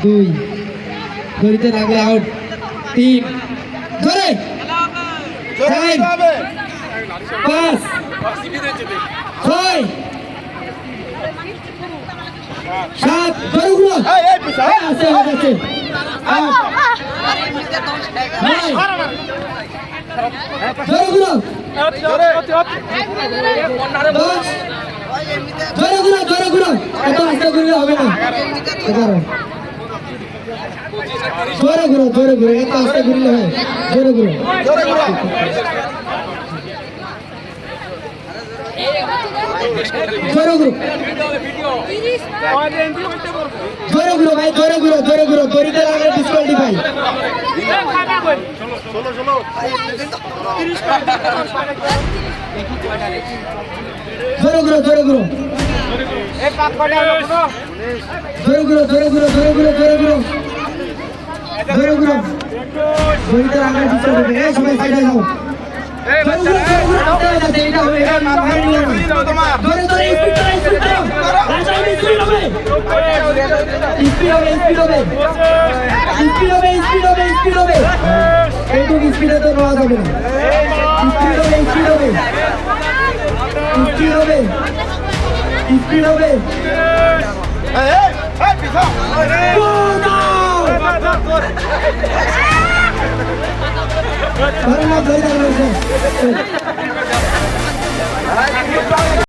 দুই ধরিতে লাগলে আউট। তিন ধরে চার পাঁচ ছয় সাত ধরুগুলো আছে আছে আট নয় ধরুগুলো দশ ধরুগুলো এত আস্তে করলে হবে না। 11 জোরে ঘুরো এত আস্তে করলে হয়। জোরে ঘুরো ভাই জোরে ঘুরো দড়িতে লাগলে ডিসকোয়ালিফাই। জোরে ঘুরো দড়িতে লাগলে ডিসকোয়ালিফাই। সবাই সাইডে যাও। স্পিডে তো নেওয়া যাবে না। স্পিড হবে ধরে না